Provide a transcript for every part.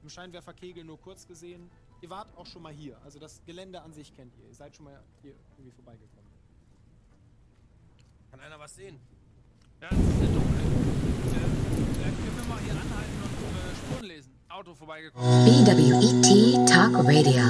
im Scheinwerferkegel nur kurz gesehen. Ihr wart auch schon mal hier. Also das Gelände an sich kennt ihr. Ihr seid schon mal hier irgendwie vorbeigekommen. Kann einer was sehen? Ja, das ist ja dunkel. Vielleicht können wir mal hier anhalten und Spuren lesen. Auto vorbeigekommen. BWET Talk Radio.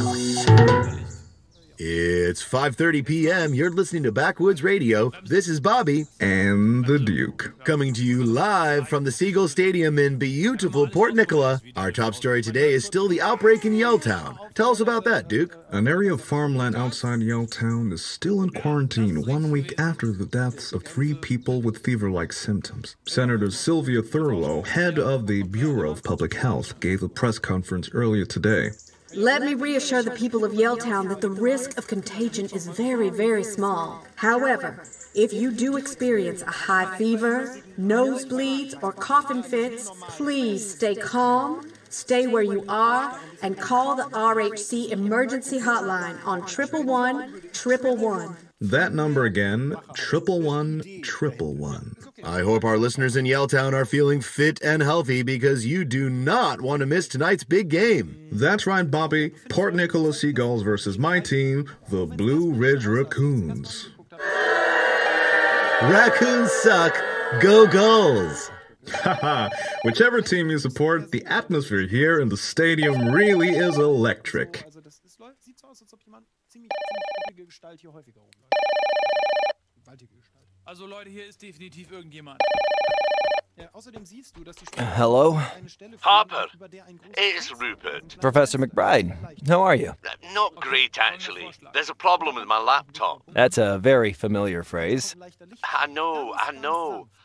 It's 5:30 p.m. You're listening to Backwoods Radio. This is Bobby and the Duke, coming to you live from the Seagull Stadium in beautiful Port Nicola. Our top story today is still the outbreak in Yelltown. Tell us about that, Duke. An area of farmland outside Yelltown is still in quarantine 1 week after the deaths of 3 people with fever-like symptoms. Senator Sylvia Thurlow, head of the Bureau of Public Health, gave a press conference earlier today. Let me reassure the people of Yelltown that the risk of contagion is very, very small. However, if you do experience a high fever, nosebleeds, or coughing fits, please stay calm, stay where you are, and call the RHC emergency hotline on 111-111. That number again, 111-111. I hope our listeners in Yelltown are feeling fit and healthy because you do not want to miss tonight's big game. That's right, Bobby. Port Nicola Seagulls versus my team, the Blue Ridge Raccoons. Raccoons suck. Go Gulls. Haha, whichever team you support, the atmosphere here in the stadium really is electric. Also Leute, hier ist definitiv irgendjemand. Hello? Harper, it's Rupert. Professor McBride, how are you? Not great, actually. There's a problem with my laptop. That's a very familiar phrase. I know,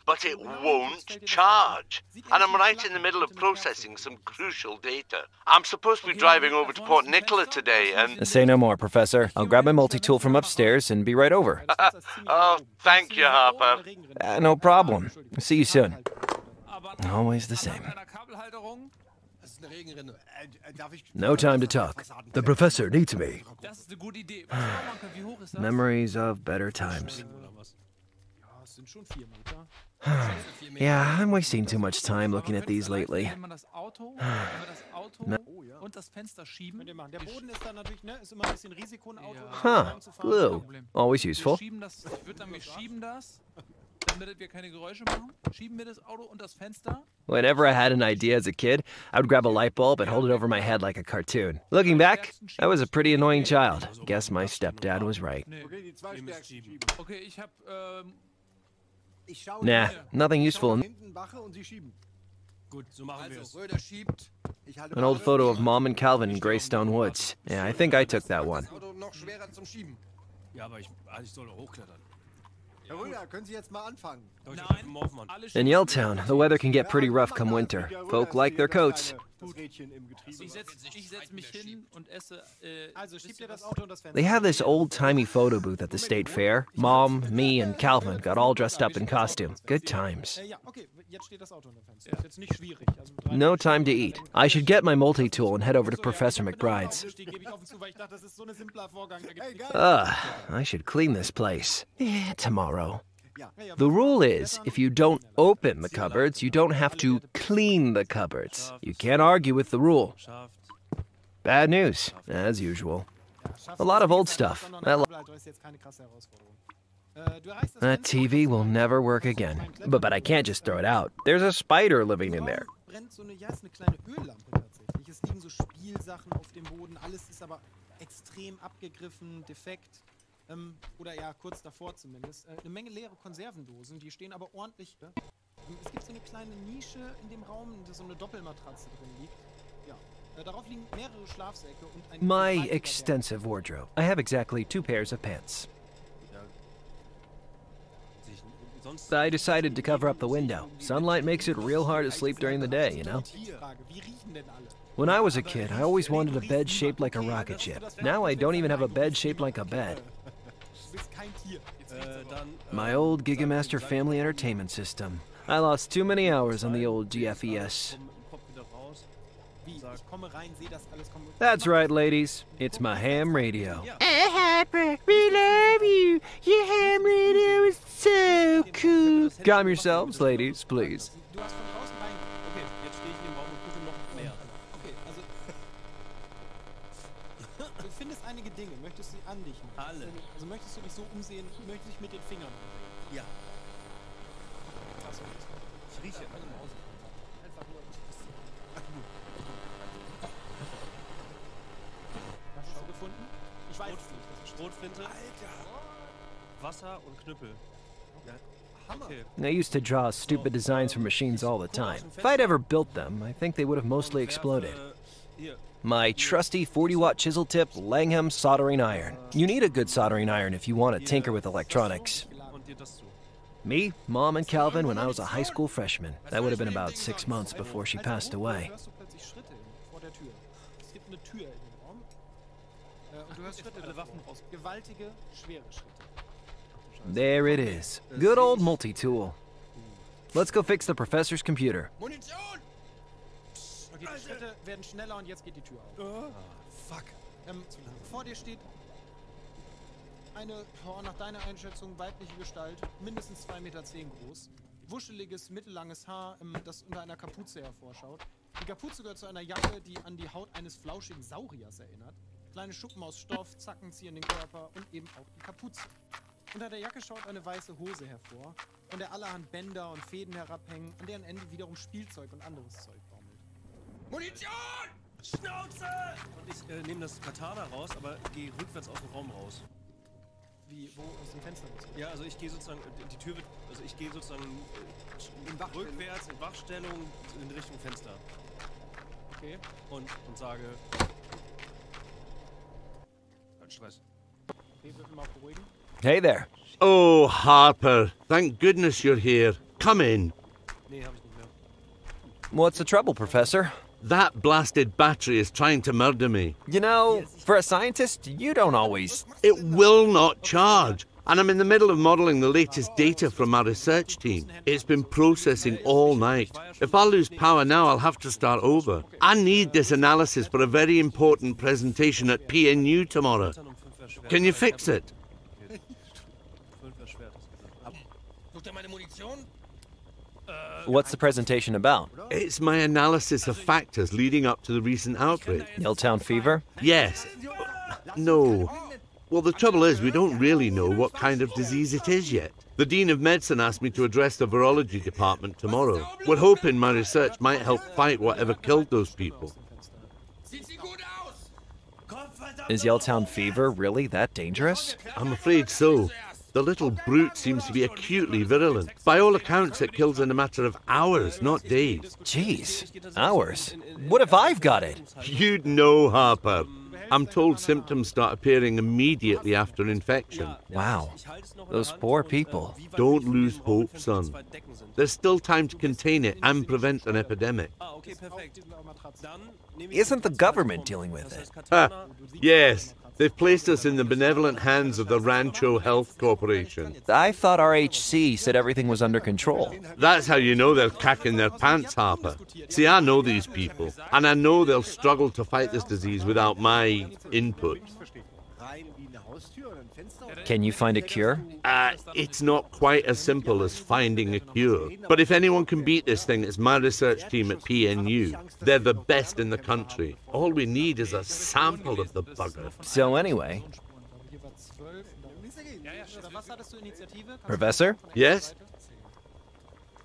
but it won't charge. And I'm right in the middle of processing some crucial data. I'm supposed to be driving over to Port Nicola today, and... Say no more, Professor. I'll grab my multi-tool from upstairs and be right over. Oh, thank you, Harper. No problem. See you soon. Always the same. No time to talk. The professor needs me. Memories of better times. Yeah, I'm wasting too much time looking at these lately. Huh, glue. Always useful. Whenever I had an idea as a kid, I would grab a light bulb and hold it over my head like a cartoon. Looking back, I was a pretty annoying child. Guess my stepdad was right. Nah, nothing useful. An old photo of Mom and Calvin in Greystone Woods. Yeah, I think I took that one. In Yelltown, the weather can get pretty rough come winter. Folk like their coats. They have this old-timey photo booth at the state fair. Mom, me, and Calvin got all dressed up in costume. Good times. No time to eat. I should get my multi-tool and head over to Professor McBride's. I should clean this place. Tomorrow. The rule is, if you don't open the cupboards, you don't have to clean the cupboards. You can't argue with the rule. Bad news, as usual. A lot of old stuff. That TV will never work again. But I can't just throw it out. There's a spider living in there. Oder ja, kurz davor zumindest. Eine Menge leere Konservendosen, die stehen aber ordentlich. Es gibt so eine kleine Nische in dem Raum, in der so eine Doppelmatratze drin liegt. Ja, darauf liegen mehrere Schlafsäcke und ein... My extensive wardrobe. I have exactly 2 pairs of pants. I decided to cover up the window. Sunlight makes it real hard to sleep during the day, you know? When I was a kid, I always wanted a bed shaped like a rocket ship. Now I don't even have a bed shaped like a bed. My old Gigamaster family entertainment system. I lost too many hours on the old GFES. That's right, ladies. It's my ham radio. Harper, we love you. Your ham radio is so cool. Calm yourselves, ladies, please. einige Dinge. Möchtest du sie an dich machen? Alle. Also möchtest du dich so umsehen, möchtest du dich mit den Fingern umsehen? Ja. Achso, Ich rieche alle Maus. Einfach nur. Hast du gefunden? Ich weiß es nicht. Schrotflinte. Alter. Wasser und Knüppel. Ja. Hammer. Okay. I used to draw stupid designs for machines all the time. If I'd ever built them, I think they would have mostly exploded. Hier. My trusty 40-watt chisel tip Langham soldering iron. You need a good soldering iron if you want to tinker with electronics. Und dir das zu. Me, Mom, and Calvin when I was a high school freshman. That would have been about 6 months before she passed away. Hörst du plötzlich Schritte vor der Tür. Es gibt eine Tür in dem Raum. Und du hörst Schritte alle Waffen davor. Gewaltige, schwere Schritte. There it is. Good old multi-tool. Let's go fix the professor's computer. Munition! Okay, die Schritte werden schneller und jetzt geht die Tür auf. Fuck. Vor dir steht eine, nach deiner Einschätzung, weibliche Gestalt, mindestens 2,10 Meter groß. Wuscheliges, mittellanges Haar, das unter einer Kapuze hervorschaut. Die Kapuze gehört zu einer Jacke, die an die Haut eines flauschigen Sauriers erinnert. Kleine Schuppen aus Stoff, Zacken ziehen den Körper und eben auch die Kapuze. Unter der Jacke schaut eine weiße Hose hervor, von der allerhand Bänder und Fäden herabhängen, an deren Ende wiederum Spielzeug und anderes Zeug baumelt. Munition! Schnauze! Und ich nehme das Katana raus, aber gehe rückwärts aus dem Raum raus. Wie, wo aus dem Fenster raus? Ja, also ich gehe sozusagen, die Tür wird, also ich gehe sozusagen rückwärts in Wachstellung in Richtung Fenster. Okay. Und sage... Kein Stress. Okay, wird mal beruhigen. Hey there. Oh, Harper, thank goodness you're here. Come in. Nee, hab ich nicht mehr. What's the trouble, Professor? That blasted battery is trying to murder me. You know, for a scientist, you don't always... It will not charge. And I'm in the middle of modeling the latest data from our research team. It's been processing all night. If I lose power now, I'll have to start over. I need this analysis for a very important presentation at PNU tomorrow. Can you fix it? What's the presentation about? It's my analysis of factors leading up to the recent outbreak. Yelltown fever? Yes. No. Well, the trouble is, we don't really know what kind of disease it is yet. The Dean of Medicine asked me to address the virology department tomorrow. We're hoping my research might help fight whatever killed those people. Is Yelltown fever really that dangerous? I'm afraid so. The little brute seems to be acutely virulent. By all accounts, it kills in a matter of hours, not days. Jeez, hours? What if I've got it? You'd know, Harper. I'm told symptoms start appearing immediately after infection. Wow, those poor people. Don't lose hope, son. There's still time to contain it and prevent an epidemic. Isn't the government dealing with it? Yes, they've placed us in the benevolent hands of the Rancho Health Corporation. I thought RHC said everything was under control. That's how you know they're cacking their pants, Harper. See, I know these people, and I know they'll struggle to fight this disease without my input. Can you find a cure? It's not quite as simple as finding a cure. But if anyone can beat this thing, it's my research team at PNU. They're the best in the country. All we need is a sample of the bugger. So anyway... Professor? Yes?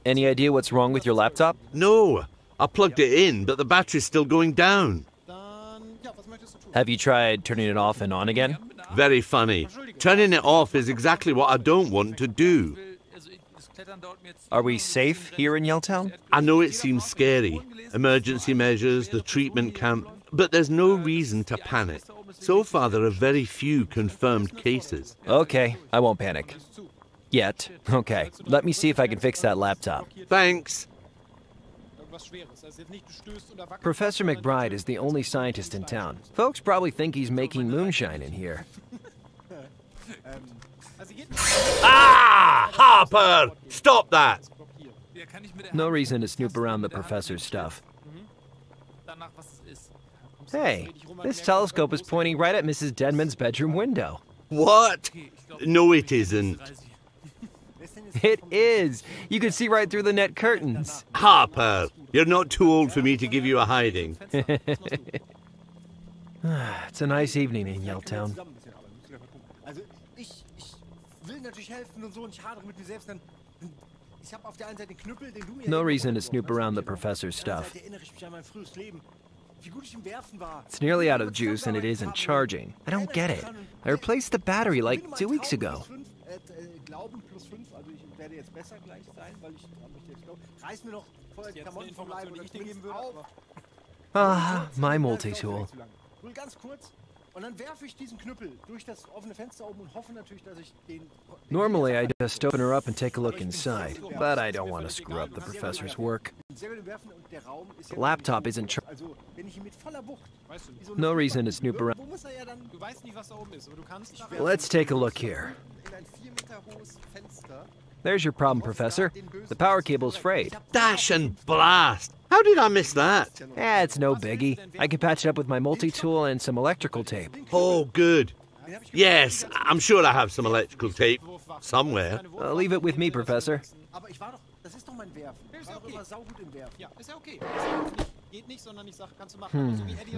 Any idea what's wrong with your laptop? No. I plugged it in, but the battery's still going down. Have you tried turning it off and on again? Very funny. Turning it off is exactly what I don't want to do. Are we safe here in Yelltown? I know it seems scary. Emergency measures, the treatment camp, but there's no reason to panic. So far, there are very few confirmed cases. Okay, I won't panic. Yet. Okay, let me see if I can fix that laptop. Thanks. Professor McBride is the only scientist in town. Folks probably think he's making moonshine in here. Ah! Harper! Stop that! No reason to snoop around the professor's stuff. Hey, this telescope is pointing right at Mrs. Denman's bedroom window. What? No, it isn't. It is! You can see right through the net curtains. Harper, you're not too old for me to give you a hiding. It's a nice evening in Yelltown. Also ich will natürlich helfen und so und ich hadere mit mir selbst dann. Ich habe auf der einen Seite den Knüppel, den du mir. No reason to snoop around the professor's stuff. Erinnere ich mich an mein frühes Leben. Wie gut ich im Werfen war. It's nearly out of juice and it isn't charging. I don't get it. I replaced the battery like 2 weeks ago. Glauben plus 5, also ich werde jetzt besser gleich sein, weil ich mich jetzt glaube. Reiß mir noch vorher die Klamotten vom Leib und ich dir geben würde. Ah, my multi-tool. Nur ganz kurz. Und dann werfe ich diesen Knüppel durch das offene Fenster oben und hoffe natürlich, dass ich den... Normally, I just open her up and take a look inside, but I don't want to screw up the professor's work. The laptop isn't charged. No reason to snoop around. Let's take a look here. There's your problem, Professor. The power cable's frayed. Dash and blast! How did I miss that? It's no biggie. I can patch it up with my multi-tool and some electrical tape. Oh, good. Yes, I'm sure I have some electrical tape somewhere. Leave it with me, Professor.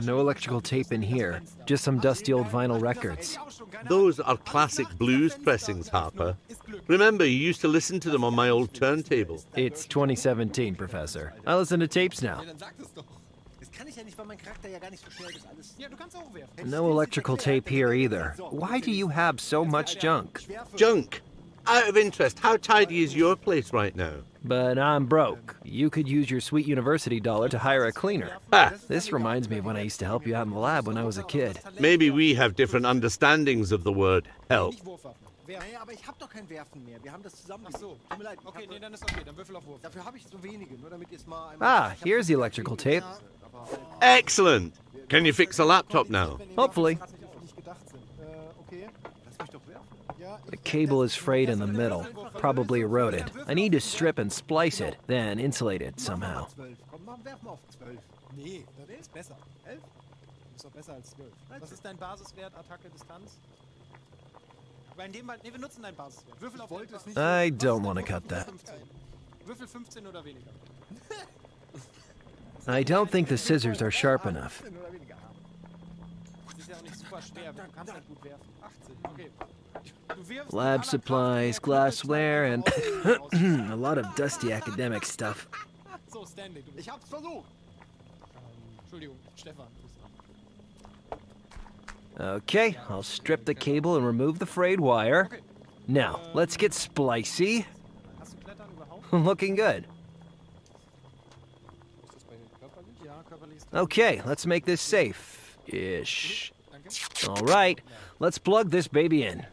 No electrical tape in here. Just some dusty old vinyl records. Those are classic blues pressings, Harper. Remember, you used to listen to them on my old turntable. It's 2017, Professor. I listen to tapes now. No electrical tape here either. Why do you have so much junk? Junk? Out of interest, how tidy is your place right now? But I'm broke. You could use your sweet university dollar to hire a cleaner. Ah, this reminds me of when I used to help you out in the lab when I was a kid. Maybe we have different understandings of the word help. Ah, here's the electrical tape. Excellent! Can you fix a laptop now? Hopefully. The cable is frayed in the middle, probably eroded. I need to strip and splice it, then insulate it somehow. I don't want to cut that. I don't think the scissors are sharp enough. Lab supplies, glassware, and a lot of dusty academic stuff. Okay, I'll strip the cable and remove the frayed wire. Now, let's get splicey. Looking good. Okay, let's make this safe-ish. All right, let's plug this baby in.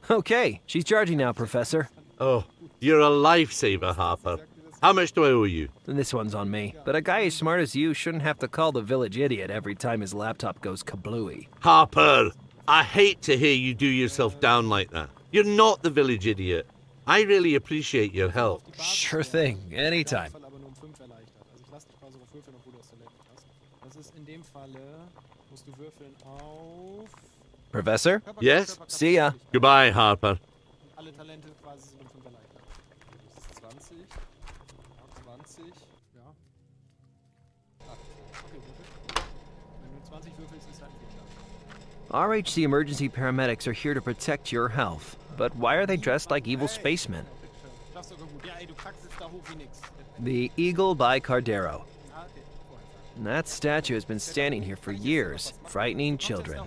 Okay, she's charging now, Professor. Oh, you're a lifesaver, Harper. How much do I owe you? This one's on me, but a guy as smart as you shouldn't have to call the village idiot every time his laptop goes kablooey. Harper, I hate to hear you do yourself down like that. You're not the village idiot. I really appreciate your help. Sure thing, anytime. Professor? Yes? See ya. Goodbye, Harper. RHC emergency paramedics are here to protect your health. But why are they dressed like evil spacemen? The Eagle by Cardero. That statue has been standing here for years, frightening children.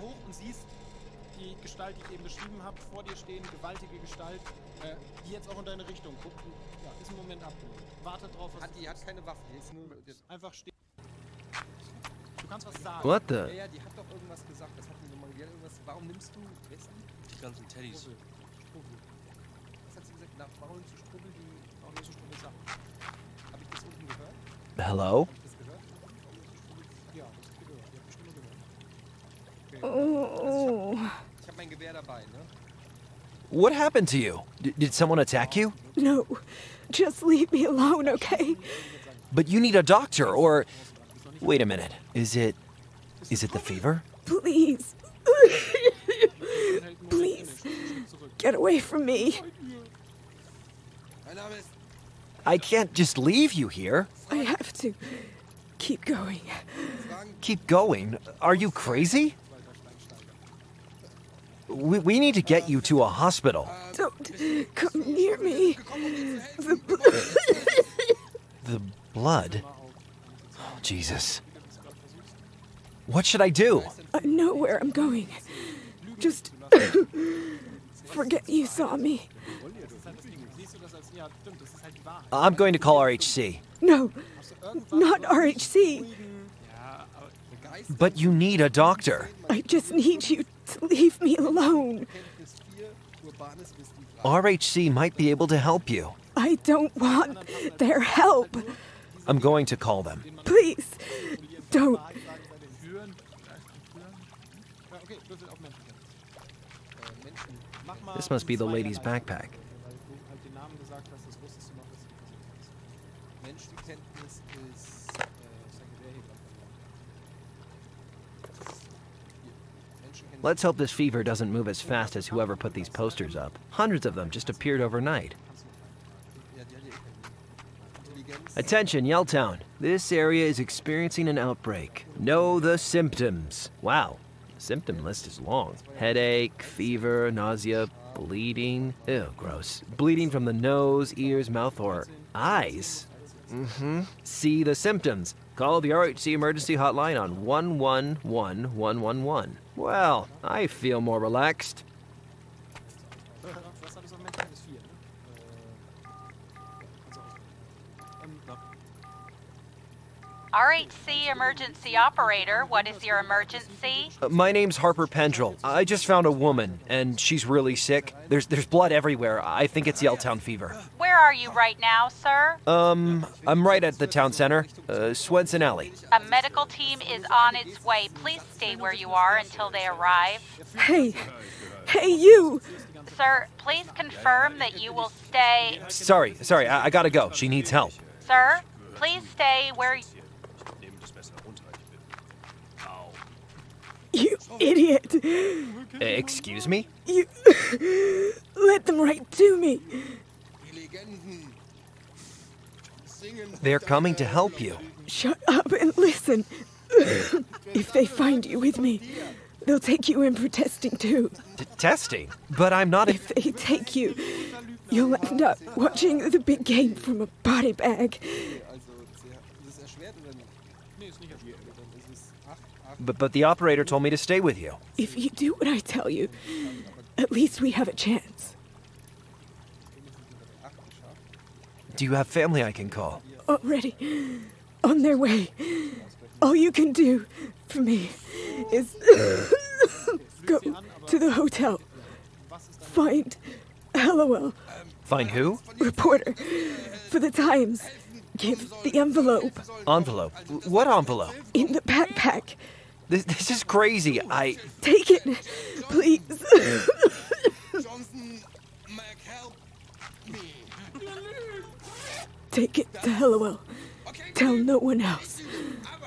What the? Die ganzen Teddys. Hello? What happened to you? Did someone attack you? No, just leave me alone, okay? But you need a doctor, or... Wait a minute. Is it the fever? Please. Please. Get away from me. I can't just leave you here. I have to keep going. Keep going? Are you crazy? We need to get you to a hospital. Don't come near me. The blood? Oh, Jesus. What should I do? I know where I'm going. Just forget you saw me. I'm going to call RHC. No, not RHC. But you need a doctor. I just need you to leave me alone. RHC might be able to help you. I don't want their help. I'm going to call them. Please, don't. This must be the lady's backpack. Let's hope this fever doesn't move as fast as whoever put these posters up. Hundreds of them just appeared overnight. Attention, Yelltown. This area is experiencing an outbreak. Know the symptoms. Wow, the symptom list is long. Headache, fever, nausea, bleeding. Ew, gross. Bleeding from the nose, ears, mouth, or eyes. See the symptoms. Call the RHC emergency hotline on 111111. Well, I feel more relaxed. RHC emergency operator, what is your emergency? My name's Harper Pendrell. I just found a woman, and she's really sick. There's blood everywhere. I think it's Yelltown fever. Where are you right now, sir? I'm right at the town center, Swenson Alley. A medical team is on its way. Please stay where you are until they arrive. Hey, you! Sir, please confirm that you will stay... Sorry, I gotta go. She needs help. Sir, please stay where... You idiot! Excuse me? You... Let them right to me! They're coming to help you. Shut up and listen. If they find you with me, they'll take you in for testing too. Testing? But I'm not... If they take you, you'll end up watching the big game from a body bag. But the operator told me to stay with you. If you do what I tell you, at least we have a chance. Do you have family I can call? Already. On their way. All you can do for me is go to the hotel. Find LOL. Find who? Reporter. For the Times. Give the envelope. Envelope? What envelope? In the backpack. This is crazy. Take it, please. Take it to LOL. Tell no one else.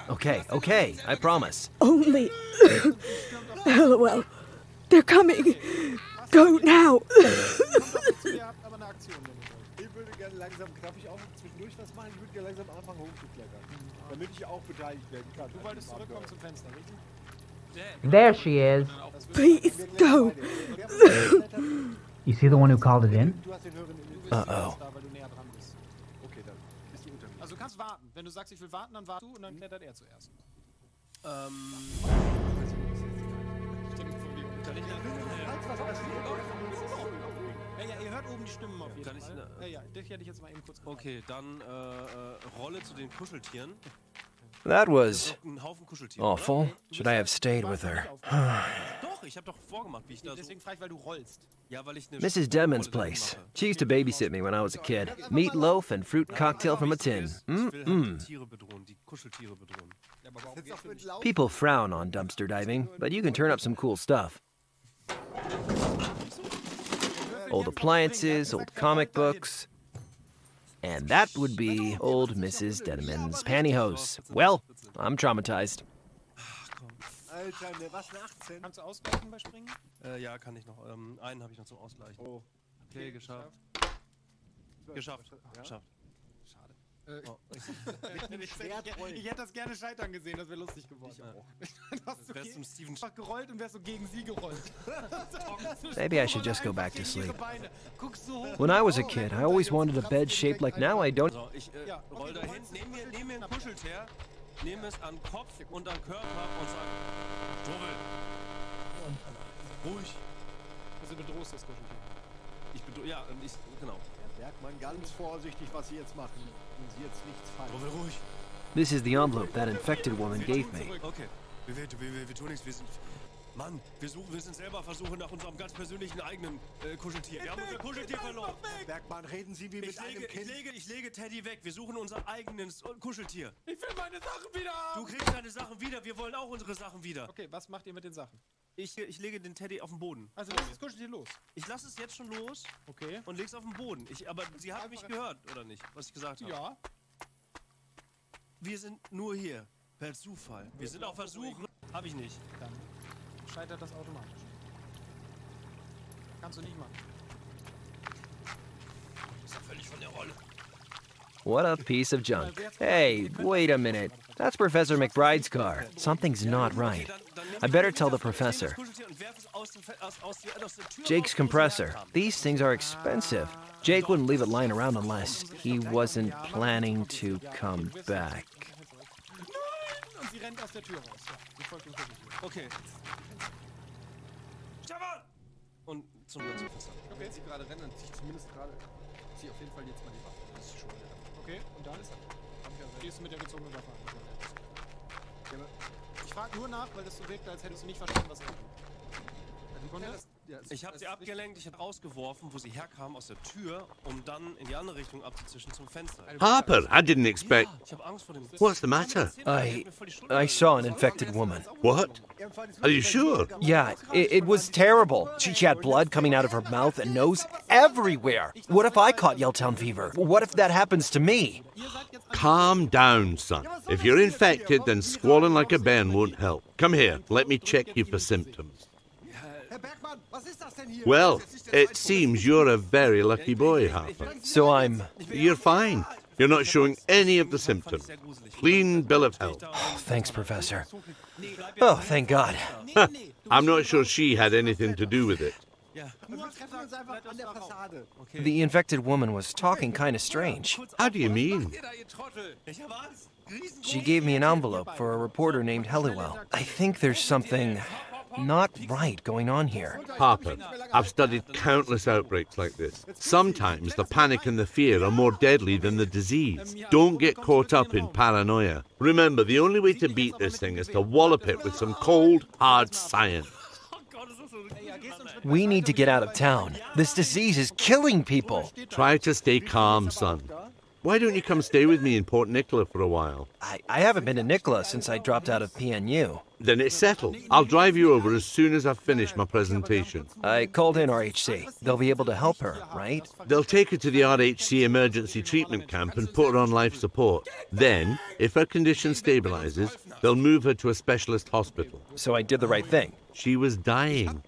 Okay, I promise. Only LOL. They're coming. Go now. There she is. Please, go. You see the one who called it in? Uh-oh. Also du kannst warten. Wenn du sagst, ich will warten, dann warte du und dann klettert er zuerst. Ja, ihr hört oben die Stimmen auf jeden Fall. Ja, dich hätte ich jetzt mal eben kurz... Okay, dann Rolle zu den Kuscheltieren. That was awful. Should I have stayed with her? Doch, ich habe doch vorgemacht, wie ich da so... Deswegen frage ich, weil du rollst. Ja, weil ich eine... Mrs. Denman's place. She used to babysit me when I was a kid. Meatloaf and fruit cocktail from a tin. People frown on dumpster diving, but you can turn up some cool stuff. Old appliances, old comic books. And that would be old Mrs. Denman's pantyhose. Well, I'm traumatized. Kannst du ausgleichen bei Springen? Ja, kann ich noch. Einen habe ich noch zum Ausgleichen. Oh. Okay, geschafft. Geschafft. Schade. Ich hätte das gerne scheitern gesehen, das wäre lustig geworden. Wärst du einfach gerollt und wärst so gegen sie gerollt. Maybe I should just go back to sleep. When I was a kid, I always wanted a bed shaped like now I don't. So, ich roll da hin, nehm mir ein Kuscheltier, nehm es an Kopf und an Körper und sag, Strubbel. Ruhig. Also bedrohst das Kuscheltier. Genau. Herr Bergmann, ganz vorsichtig, was Sie jetzt machen. Und Sie jetzt nichts falsch. Strubbel, ruhig. This is the envelope that infected woman gave me. Okay, wir tun nichts, wir sind... Mann, wir sind selber Versuche nach unserem ganz persönlichen eigenen Kuscheltier. Wir haben unser Kuscheltier verloren. Herr Bergmann, reden Sie wie mit einem Kind. Ich lege Teddy weg. Wir suchen unser eigenes Kuscheltier. Ich will meine Sachen wieder haben. Du kriegst deine Sachen wieder. Wir wollen auch unsere Sachen wieder. Okay, was macht ihr mit den Sachen? Ich lege den Teddy auf den Boden. Also lass das Kuscheltier los. Ich lasse es jetzt schon los. Okay. Und leg's auf den Boden. Aber Sie haben mich gehört, oder nicht? Was ich gesagt habe. Ja. Wir sind nur hier. Per Zufall. Wir sind auf Versuchen. Hab ich nicht. Dann scheitert das automatisch. Kannst du nicht machen. Das ist ja völlig von der Rolle. What a piece of junk. Hey, wait a minute. That's Professor McBride's car. Something's not right. I better tell the professor. Jake's compressor. These things are expensive. Jake wouldn't leave it lying around unless he wasn't planning to come back. Und sie rennt aus der Tür raus. Ja, sie folgt dem Kuscheltier. Okay. Stefan! Und zum Professor. Okay. Wenn sie gerade rennen, dann ziehe ich zumindest gerade... Zieh auf jeden Fall jetzt mal die Waffe. Das ist schon... Okay, und dann gehst du mit der gezogenen Waffe an. Ich frage nur nach, weil das so wirkt, als hättest du nicht verstanden, was er tut. Ich habe sie abgelenkt, ich habe rausgeworfen, wo sie herkam aus der Tür, um dann in die andere Richtung abzuzischen zum Fenster. Harper, I didn't expect... Ich habe Angst vor dem... What's the matter? I saw an infected woman. What? Are you sure? Yeah, it was terrible. She had blood coming out of her mouth and nose everywhere. What if I caught Yelltown fever? What if that happens to me? Calm down, son. If you're infected, then squalling like a Ben won't help. Come here, let me check you for symptoms. Well, it seems you're a very lucky boy, Harper. So I'm... You're fine. You're not showing any of the symptoms. Clean bill of health. Thanks, Professor. Oh, thank God. I'm not sure she had anything to do with it. The infected woman was talking kind of strange. How do you mean? She gave me an envelope for a reporter named Helliwell. I think there's something not right going on here. Harper, I've studied countless outbreaks like this. Sometimes the panic and the fear are more deadly than the disease. Don't get caught up in paranoia. Remember, the only way to beat this thing is to wallop it with some cold, hard science. We need to get out of town. This disease is killing people. Try to stay calm, son. Why don't you come stay with me in Port Nicola for a while? I haven't been to Nicola since I dropped out of PNU. Then it's settled. I'll drive you over as soon as I've finished my presentation. I called in RHC. They'll be able to help her, right? They'll take her to the RHC emergency treatment camp and put her on life support. Then, if her condition stabilizes, they'll move her to a specialist hospital. So I did the right thing. She was dying.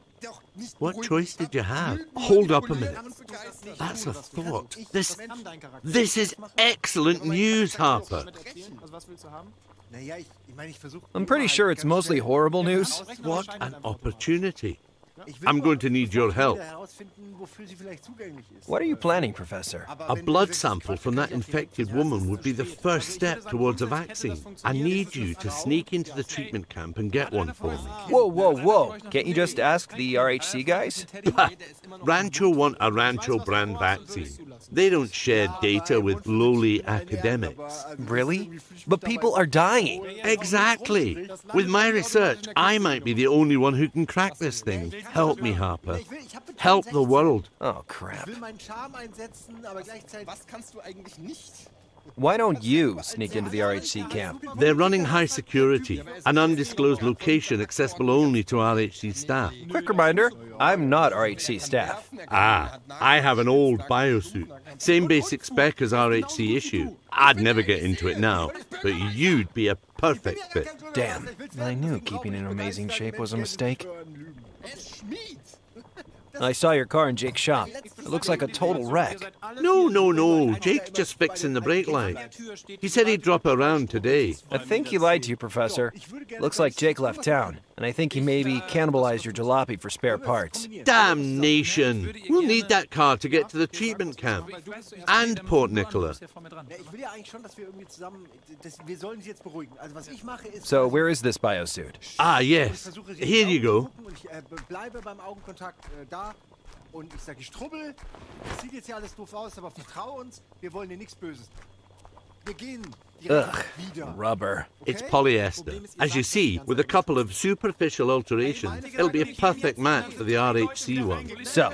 What choice did you have? Hold up a minute. That's a thought. This is excellent news, Harper. I'm pretty sure it's mostly horrible news. What an opportunity. I'm going to need your help. What are you planning, Professor? A blood sample from that infected woman would be the first step towards a vaccine. I need you to sneak into the treatment camp and get one for me. Whoa, whoa, whoa. Can't you just ask the RHC guys? Rancho want a Rancho brand vaccine. They don't share data with lowly academics. Really? But people are dying. Exactly. With my research, I might be the only one who can crack this thing. Help me, Harper. Help the world. Oh, crap. Why don't you sneak into the RHC camp? They're running high security, an undisclosed location accessible only to RHC staff. Quick reminder, I'm not RHC staff. Ah, I have an old biosuit. Same basic spec as RHC issue. I'd never get into it now, but you'd be a perfect fit. Damn, I knew keeping in amazing shape was a mistake. I saw your car in Jake's shop. It looks like a total wreck. No. Jake's just fixing the brake light. He said he'd drop around today. I think he lied to you, Professor. Looks like Jake left town, and I think he maybe cannibalized your jalopy for spare parts. Damnation! We'll need that car to get to the treatment camp. And Port Nicola. So where is this biosuit? Ah, yes. Here you go. Und ich sage, ich strubbel. Das sieht jetzt ja alles doof aus, aber vertrau uns. Wir wollen dir nichts Böses. Wir gehen direkt wieder. Rubber. It's polyester. As you see, with a couple of superficial alterations, it'll be a perfect match for the RHC one. So,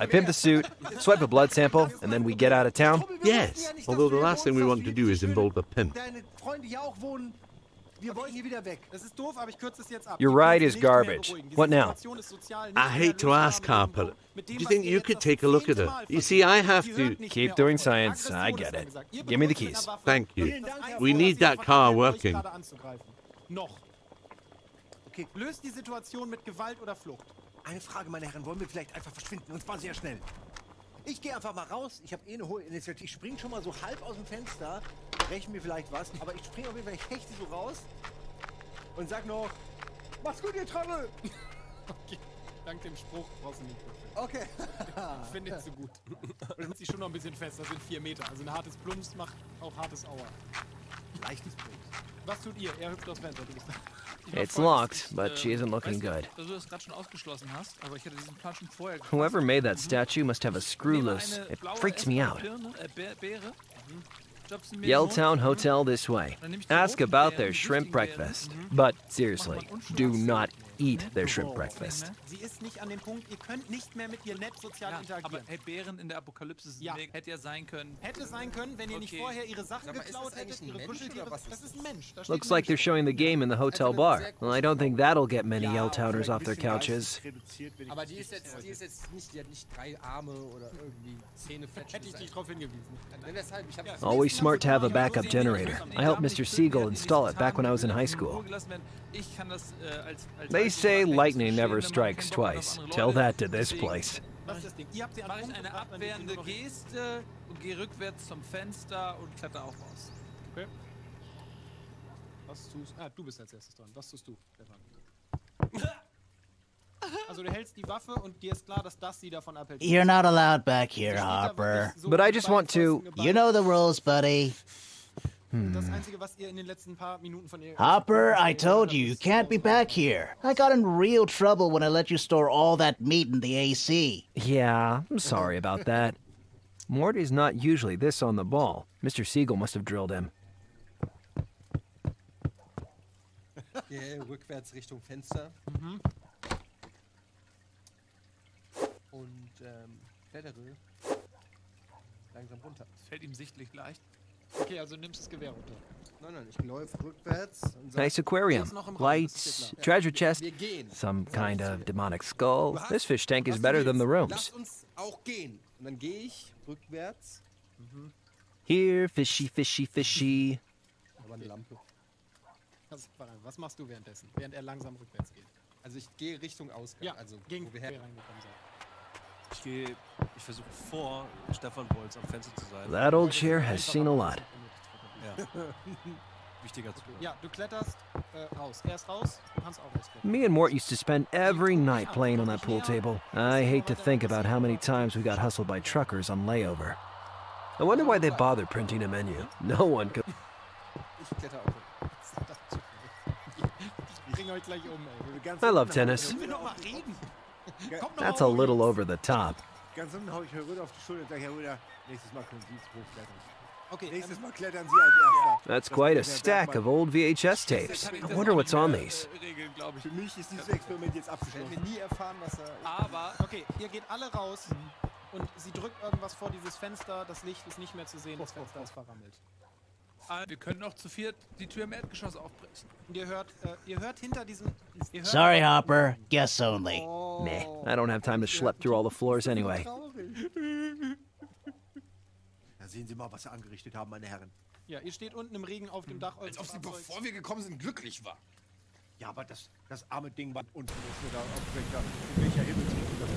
I pimp the suit, swipe a blood sample, and then we get out of town? Yes, although the last thing we want to do is involve the pimp. Deine Freunde hier auch wohnen. Wir wollen hier wieder weg. Das ist doof, aber ich kürze es jetzt ab. Your ride is garbage. What now? I hate to ask, Harper. Do you think you could take a look at her? You see, I have to... Keep doing science. I get it. Give me the keys. Thank you. We need that car working. Noch. Okay, löst die Situation mit Gewalt oder Flucht? Eine Frage, meine Herren, wollen wir vielleicht einfach verschwinden? Und zwar sehr schnell. Ich gehe einfach mal raus. Ich habe eh eine hohe Initiative. Ich springe schon mal so halb aus dem Fenster. Brechen mir vielleicht was. Aber ich springe auf jeden Fall, ich hechte so raus. Und sag noch, mach's gut, ihr Trottel! Okay, dank dem Spruch brauchst du nicht. Okay. Ich finde ihn zu gut. Und das macht sich schon noch ein bisschen fest. Das sind 4 Meter. Also ein hartes Plumps macht auch hartes Aua. Leichtes Plumps. Was tut ihr? Er hüpft aufs Fenster. Du bist It's locked, but she isn't looking good. Dass du das gerade schon ausgeschlossen hast, aber ich hätte diesen Plan schon vorher gemacht. Whoever made that statue must have a screw loose. It freaks me out. Yelltown Hotel this way. Ask about their shrimp breakfast. But seriously, do not eat their shrimp breakfast. Sie ist nicht an dem Punkt, ihr könnt nicht mehr mit ihr nett sozial interagieren. Aber hey, Bären in der Apokalypse hätte ja sein können. Hätte sein können, wenn ihr nicht vorher ihre Sachen geklaut hättet, ihre Kuscheltiere. Das ist ein Mensch. Looks like they're showing the game in the hotel bar. Well, I don't think that'll get many Yelltowners off their couches. Aber die ist jetzt nicht, die hat nicht 3 Arme oder irgendwie Zähne fett. Hätte ich dich drauf hingewiesen. Always smart to have a backup generator. I helped Mr. Siegel install it back when I was in high school. They say lightning never strikes twice. Tell that to this place. Mach ich eine abwehrende Geste und gehe rückwärts zum Fenster und kletter auch raus. Okay. Was tust du? Ah, du bist als erstes dran. Was tust du, Stefan? Also du hältst die Waffe und dir ist klar, dass das sie davon abhält. You're not allowed back here, Harper. But I just want to... You know the rules, buddy. Das Einzige, was ihr in den letzten paar Minuten von ihr... Hopper, I told you, you can't be back here. I got in real trouble when I let you store all that meat in the AC. Yeah, I'm sorry about that. Morty's not usually this on the ball. Mr. Siegel must have drilled him. Gehe rückwärts Richtung Fenster. Und klettere langsam runter. Es fällt ihm sichtlich leicht. Okay, also nimmst das Gewehr runter. Nein, ich läufe rückwärts. Und sag, Nice aquarium. Lights, treasure chest, some kind of demonic skull. This fish tank is better than the rooms. Lass uns auch gehen. Und dann gehe ich rückwärts. Here, fishy, fishy, fishy. Aber eine Lampe. Was machst du währenddessen, während er langsam rückwärts geht? Also ich gehe Richtung Ausgang. Ja, also gegen wo wir reingekommen sind. Ich versuche vor Stefan Bolz am Fenster zu sein. That old chair has seen a lot. Ja. Wichtiger zu tun. Ja, du kletterst raus. Er ist raus, du kannst auch rausklettern. Me and Mort used to spend every night playing on that pool table. I hate to think about how many times we got hustled by truckers on layover. I wonder why they bother printing a menu. No one could... Ich kletter auch. Bring euch gleich um, ey. I love tennis. That's a little over the top. Ganz unten hau ich Herr Röder auf die Schulter und sage, Herr Röder, nächstes Mal können Sie hochklettern. Okay, nächstes Mal klettern Sie als Erster. That's quite a stack of old VHS tapes. I wonder what's on these. Für mich ist dieses Experiment jetzt abgeschlossen. Wir nie erfahren, was er... Aber, okay, ihr geht alle raus und sie drückt irgendwas vor dieses Fenster, das Licht ist nicht mehr zu sehen, das Fenster ist verrammelt. Wir können auch zu viert die Tür im Erdgeschoss aufbrechen. Und ihr hört hinter diesem... Sorry, Hopper. Guess only. Meh, I don't have time to schlep through all the floors anyway. Da sehen Sie mal, was Sie angerichtet haben, meine Herren. Ja, ihr steht unten im Regen auf dem Dach. Als ob sie, bevor wir gekommen sind, glücklich war. Ja, aber das arme Ding war unten, das wir da aufgeweckt haben. In welcher Himmelsrichtung das